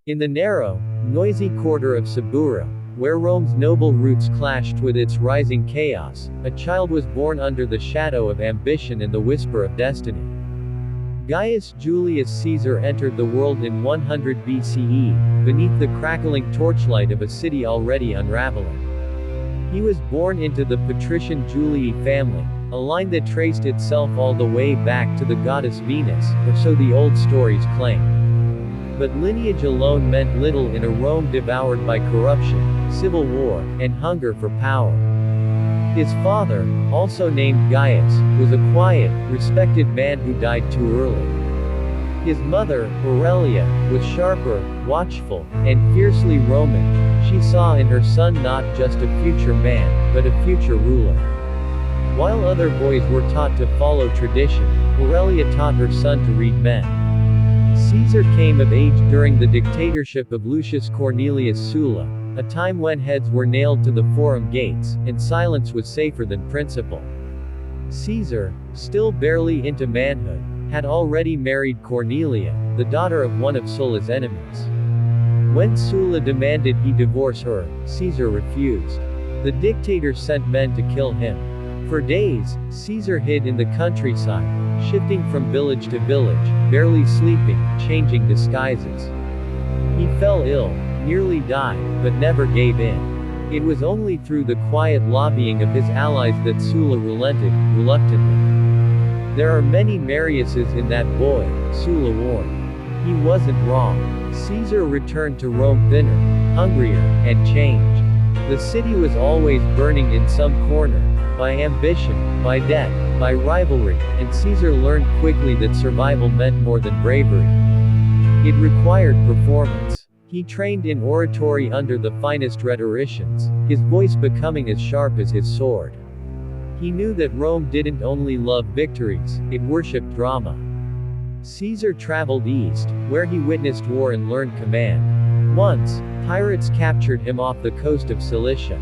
In the narrow, noisy quarter of Sabura, where Rome's noble roots clashed with its rising chaos, a child was born under the shadow of ambition and the whisper of destiny. Gaius Julius Caesar entered the world in 100 BCE, beneath the crackling torchlight of a city already unraveling. He was born into the patrician Julii family, a line that traced itself all the way back to the goddess Venus, or so the old stories claim. But lineage alone meant little in a Rome devoured by corruption, civil war, and hunger for power. His father, also named Gaius, was a quiet, respected man who died too early. His mother, Aurelia, was sharper, watchful, and fiercely Roman. She saw in her son not just a future man, but a future ruler. While other boys were taught to follow tradition, Aurelia taught her son to read men. Caesar came of age during the dictatorship of Lucius Cornelius Sulla, a time when heads were nailed to the forum gates, and silence was safer than principle. Caesar, still barely into manhood, had already married Cornelia, the daughter of one of Sulla's enemies. When Sulla demanded he divorce her, Caesar refused. The dictator sent men to kill him. For days, Caesar hid in the countryside, shifting from village to village, barely sleeping, changing disguises. He fell ill, nearly died, but never gave in. It was only through the quiet lobbying of his allies that Sulla relented, reluctantly. There are many Mariuses in that boy, Sulla warned. He wasn't wrong. Caesar returned to Rome thinner, hungrier, and changed. The city was always burning in some corner, by ambition, by debt, by rivalry, and Caesar learned quickly that survival meant more than bravery. It required performance. He trained in oratory under the finest rhetoricians, his voice becoming as sharp as his sword. He knew that Rome didn't only love victories, it worshipped drama. Caesar traveled east, where he witnessed war and learned command. Once, pirates captured him off the coast of Cilicia.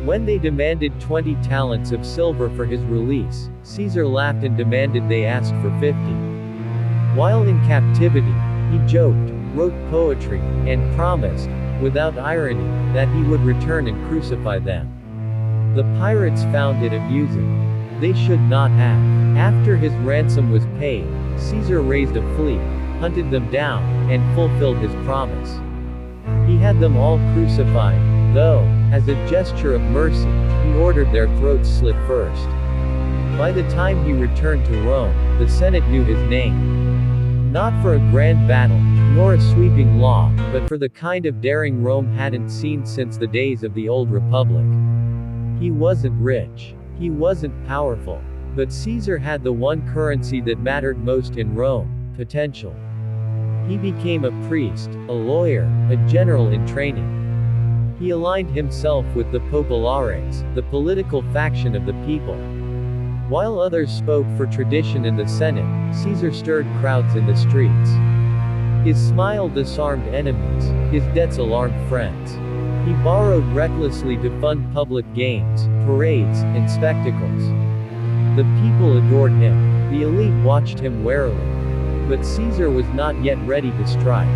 When they demanded 20 talents of silver for his release, Caesar laughed and demanded they ask for 50. While in captivity, he joked, wrote poetry, and promised, without irony, that he would return and crucify them. The pirates found it amusing. They should not have. After his ransom was paid, Caesar raised a fleet, hunted them down, and fulfilled his promise. He had them all crucified, though, as a gesture of mercy, he ordered their throats slit first. By the time he returned to Rome, the Senate knew his name. Not for a grand battle, nor a sweeping law, but for the kind of daring Rome hadn't seen since the days of the Old Republic. He wasn't rich. He wasn't powerful. But Caesar had the one currency that mattered most in Rome: potential. He became a priest, a lawyer, a general in training. He aligned himself with the populares, the political faction of the people. While others spoke for tradition in the Senate, Caesar stirred crowds in the streets. His smile disarmed enemies, his debts alarmed friends. He borrowed recklessly to fund public games, parades, and spectacles. The people adored him. The elite watched him warily. But Caesar was not yet ready to strike.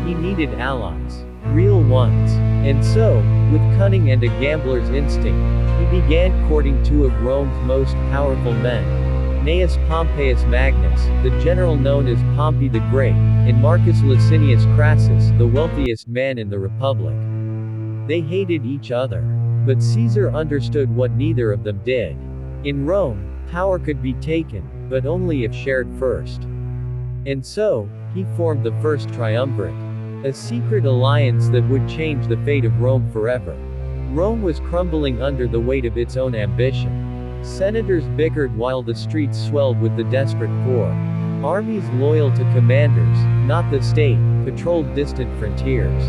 He needed allies. Real ones. And so, with cunning and a gambler's instinct, he began courting two of Rome's most powerful men. Gnaeus Pompeius Magnus, the general known as Pompey the Great, and Marcus Licinius Crassus, the wealthiest man in the Republic. They hated each other. But Caesar understood what neither of them did. In Rome, power could be taken, but only if shared first. And so, he formed the First Triumvirate. A secret alliance that would change the fate of Rome forever. Rome was crumbling under the weight of its own ambition. Senators bickered while the streets swelled with the desperate poor. Armies loyal to commanders, not the state, patrolled distant frontiers.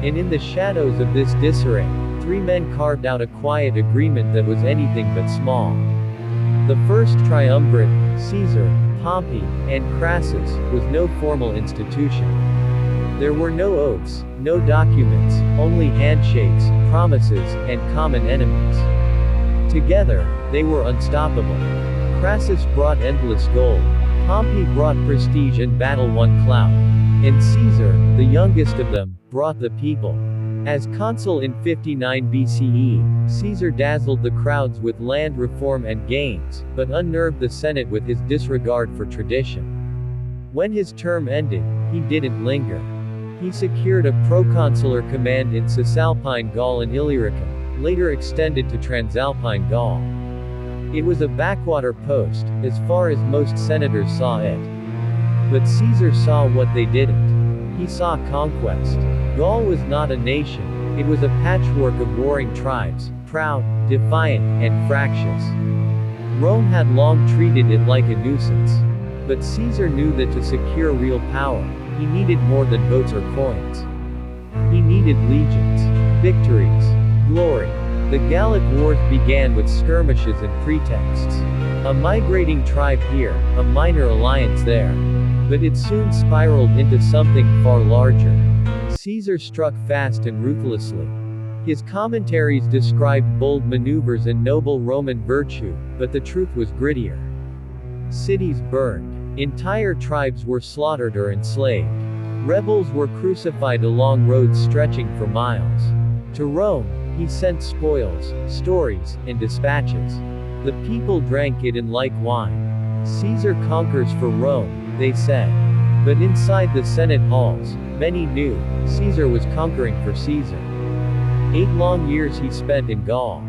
And in the shadows of this disarray, three men carved out a quiet agreement that was anything but small. The First Triumvirate, Caesar, Pompey, and Crassus, was no formal institution. There were no oaths, no documents, only handshakes, promises, and common enemies. Together, they were unstoppable. Crassus brought endless gold. Pompey brought prestige and battle-won clout. and Caesar, the youngest of them, brought the people. As consul in 59 BCE, Caesar dazzled the crowds with land reform and gains, but unnerved the Senate with his disregard for tradition. When his term ended, he didn't linger. He secured a proconsular command in Cisalpine Gaul and Illyricum, later extended to Transalpine Gaul. It was a backwater post, as far as most senators saw it. But Caesar saw what they didn't. He saw conquest. Gaul was not a nation, it was a patchwork of warring tribes, proud, defiant, and fractious. Rome had long treated it like a nuisance. But Caesar knew that to secure real power, he needed more than votes or coins. He needed legions, victories, glory. The Gallic Wars began with skirmishes and pretexts. A migrating tribe here, a minor alliance there. But it soon spiraled into something far larger. Caesar struck fast and ruthlessly. His commentaries described bold maneuvers and noble Roman virtue, but the truth was grittier. Cities burned. Entire tribes were slaughtered or enslaved. Rebels were crucified along roads stretching for miles. To Rome, he sent spoils, stories, and dispatches. The people drank it in like wine. Caesar conquers for Rome, they said. But inside the Senate halls, many knew, Caesar was conquering for Caesar. 8 long years he spent in Gaul.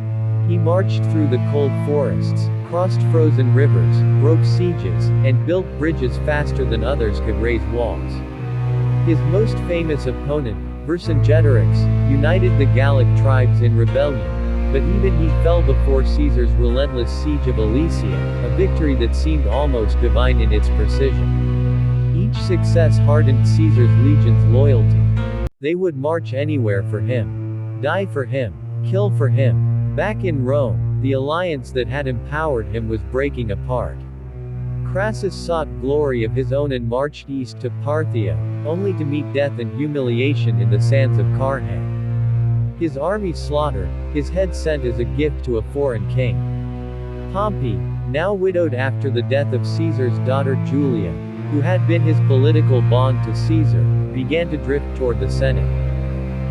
He marched through the cold forests, crossed frozen rivers, broke sieges, and built bridges faster than others could raise walls. His most famous opponent, Vercingetorix, united the Gallic tribes in rebellion, but even he fell before Caesar's relentless siege of Alesia, a victory that seemed almost divine in its precision. Each success hardened Caesar's legions' loyalty. They would march anywhere for him, die for him, kill for him. Back in Rome, the alliance that had empowered him was breaking apart. Crassus sought glory of his own and marched east to Parthia, only to meet death and humiliation in the sands of Carrhae. His army slaughtered, his head sent as a gift to a foreign king. Pompey, now widowed after the death of Caesar's daughter Julia, who had been his political bond to Caesar, began to drift toward the Senate.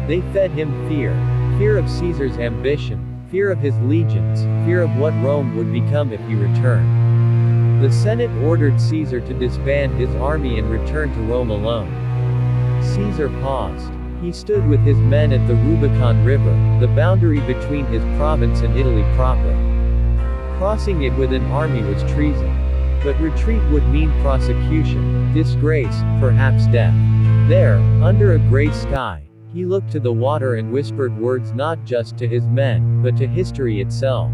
They fed him fear. Fear of Caesar's ambition, fear of his legions, fear of what Rome would become if he returned. The Senate ordered Caesar to disband his army and return to Rome alone. Caesar paused. He stood with his men at the Rubicon River, the boundary between his province and Italy proper. Crossing it with an army was treason. But retreat would mean prosecution, disgrace, perhaps death. There, under a gray sky, he looked to the water and whispered words not just to his men, but to history itself.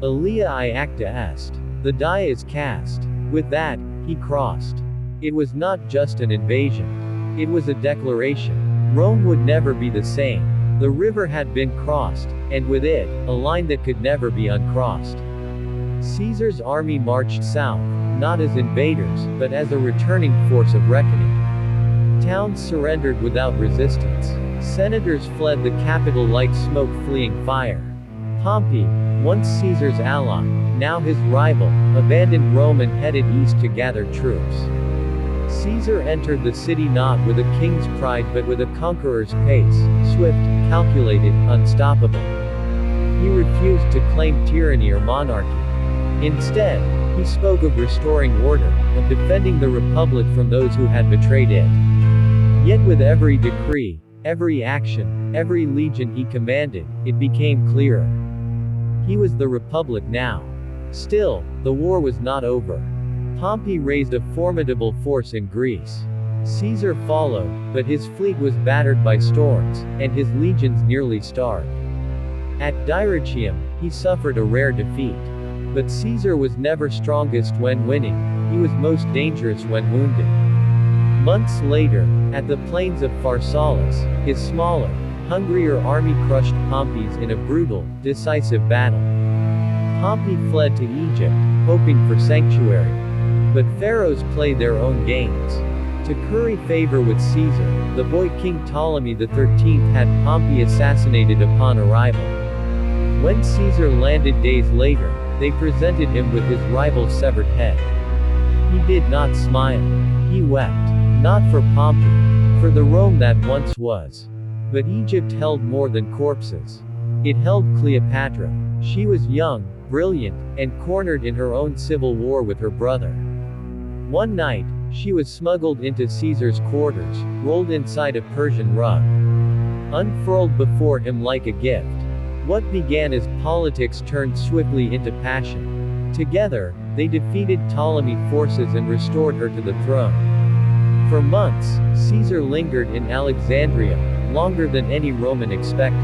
Alia acta est. The die is cast. With that, he crossed. It was not just an invasion. It was a declaration. Rome would never be the same. The river had been crossed, and with it, a line that could never be uncrossed. Caesar's army marched south, not as invaders, but as a returning force of reckoning. Towns surrendered without resistance. Senators fled the capital like smoke fleeing fire. Pompey, once Caesar's ally, now his rival, abandoned Rome and headed east to gather troops. Caesar entered the city not with a king's pride but with a conqueror's pace, swift, calculated, unstoppable. He refused to claim tyranny or monarchy. Instead, he spoke of restoring order, of defending the republic from those who had betrayed it. Yet with every decree, every action, every legion he commanded, it became clearer. He was the republic now. Still, the war was not over. Pompey raised a formidable force in Greece. Caesar followed, but his fleet was battered by storms, and his legions nearly starved. At Dyrrhachium, he suffered a rare defeat. But Caesar was never strongest when winning, he was most dangerous when wounded. Months later, at the plains of Pharsalus, his smaller, hungrier army crushed Pompey's in a brutal, decisive battle. Pompey fled to Egypt, hoping for sanctuary. But pharaohs play their own games. To curry favor with Caesar, the boy King Ptolemy XIII had Pompey assassinated upon arrival. When Caesar landed days later, they presented him with his rival's severed head. He did not smile. He wept. Not for Pompey, for the Rome that once was. But Egypt held more than corpses. It held Cleopatra. She was young, brilliant, and cornered in her own civil war with her brother. One night, she was smuggled into Caesar's quarters, rolled inside a Persian rug, unfurled before him like a gift. What began as politics turned swiftly into passion. Together, they defeated Ptolemy forces and restored her to the throne. For months, Caesar lingered in Alexandria, longer than any Roman expected.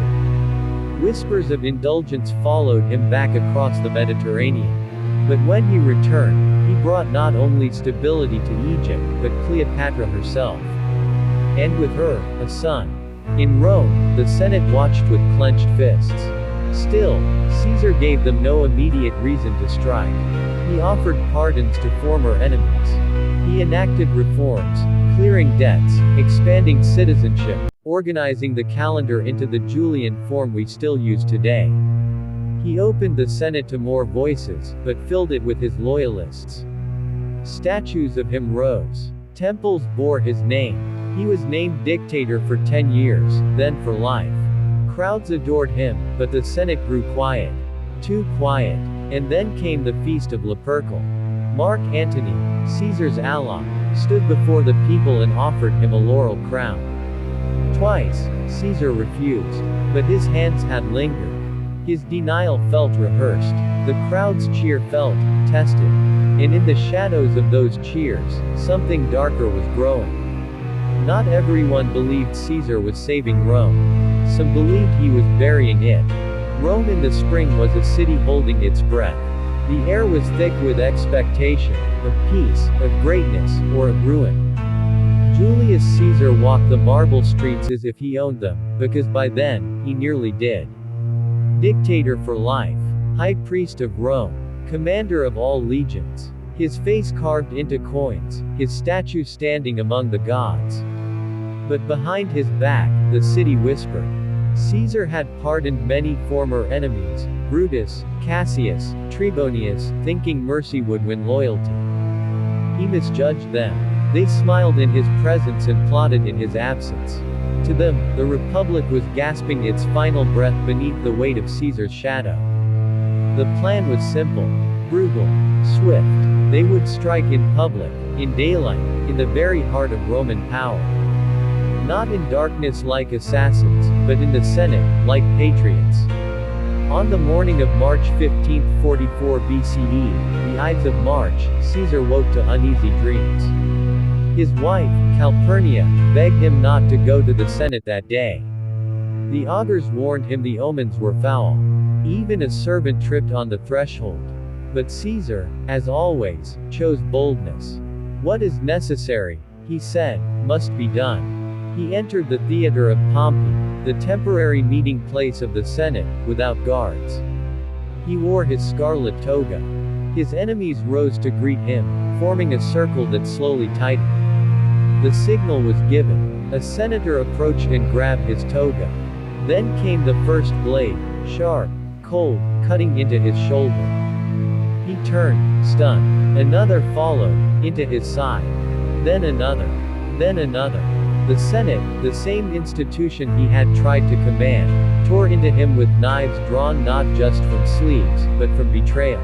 Whispers of indulgence followed him back across the Mediterranean. But when he returned, he brought not only stability to Egypt, but Cleopatra herself. And with her, a son. In Rome, the Senate watched with clenched fists. Still, Caesar gave them no immediate reason to strike. He offered pardons to former enemies. He enacted reforms, clearing debts, expanding citizenship, organizing the calendar into the Julian form we still use today. He opened the Senate to more voices, but filled it with his loyalists. Statues of him rose. Temples bore his name. He was named dictator for 10 years, then for life. Crowds adored him, but the Senate grew quiet. Too quiet. And then came the Feast of Lupercal. Mark Antony, Caesar's ally, stood before the people and offered him a laurel crown. Twice, Caesar refused, but his hands had lingered. His denial felt rehearsed. The crowd's cheer felt tested. And in the shadows of those cheers, something darker was growing. Not everyone believed Caesar was saving Rome. Some believed he was burying it. Rome in the spring was a city holding its breath. The air was thick with expectation, of peace, of greatness, or of ruin. Julius Caesar walked the marble streets as if he owned them, because by then, he nearly did. Dictator for life. High priest of Rome. Commander of all legions. His face carved into coins, his statue standing among the gods. But behind his back, the city whispered. Caesar had pardoned many former enemies, Brutus, Cassius, Trebonius, thinking mercy would win loyalty. He misjudged them. They smiled in his presence and plotted in his absence. To them, the Republic was gasping its final breath beneath the weight of Caesar's shadow. The plan was simple, brutal, swift. They would strike in public, in daylight, in the very heart of Roman power. Not in darkness like assassins, but in the Senate, like patriots. On the morning of March 15, 44 BCE, the Ides of March, Caesar woke to uneasy dreams. His wife, Calpurnia, begged him not to go to the Senate that day. The augurs warned him the omens were foul. Even a servant tripped on the threshold. But Caesar, as always, chose boldness. What is necessary, he said, must be done. He entered the theater of Pompey, the temporary meeting place of the Senate, without guards. He wore his scarlet toga. His enemies rose to greet him, forming a circle that slowly tightened. The signal was given. A senator approached and grabbed his toga. Then came the first blade, sharp, cold, cutting into his shoulder. He turned, stunned. Another followed, into his side. Then another. Then another. The Senate, the same institution he had tried to command, tore into him with knives drawn not just from sleeves, but from betrayal.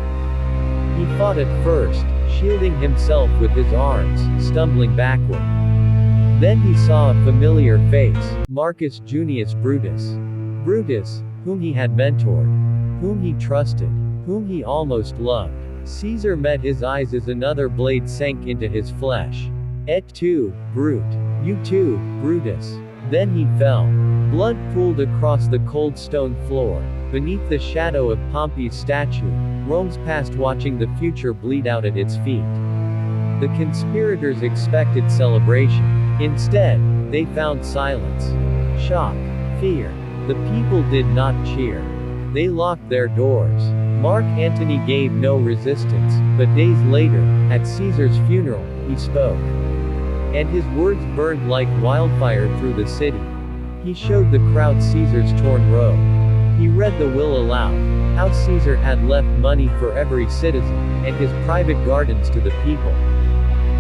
He fought at first, shielding himself with his arms, stumbling backward. Then he saw a familiar face, Marcus Junius Brutus. Brutus, whom he had mentored, whom he trusted, whom he almost loved. Caesar met his eyes as another blade sank into his flesh. Et tu, Brute. You too, Brutus. Then he fell. Blood pooled across the cold stone floor. Beneath the shadow of Pompey's statue, Rome's past watching the future bleed out at its feet. The conspirators expected celebration. Instead, they found silence. Shock. Fear. The people did not cheer. They locked their doors. Mark Antony gave no resistance, but days later, at Caesar's funeral, he spoke. And his words burned like wildfire through the city. He showed the crowd Caesar's torn robe. He read the will aloud. How Caesar had left money for every citizen, and his private gardens to the people.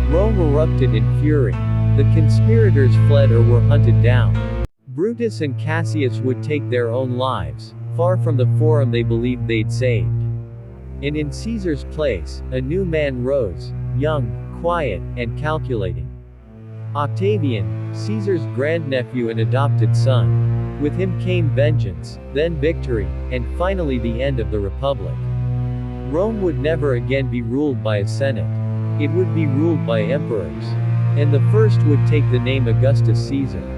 Rome erupted in fury. The conspirators fled or were hunted down. Brutus and Cassius would take their own lives, far from the forum they believed they'd saved. And in Caesar's place, a new man rose, young, quiet, and calculating. Octavian, Caesar's grandnephew and adopted son. With him came vengeance, then victory, and finally the end of the Republic. Rome would never again be ruled by a senate. It would be ruled by emperors. And the first would take the name Augustus Caesar.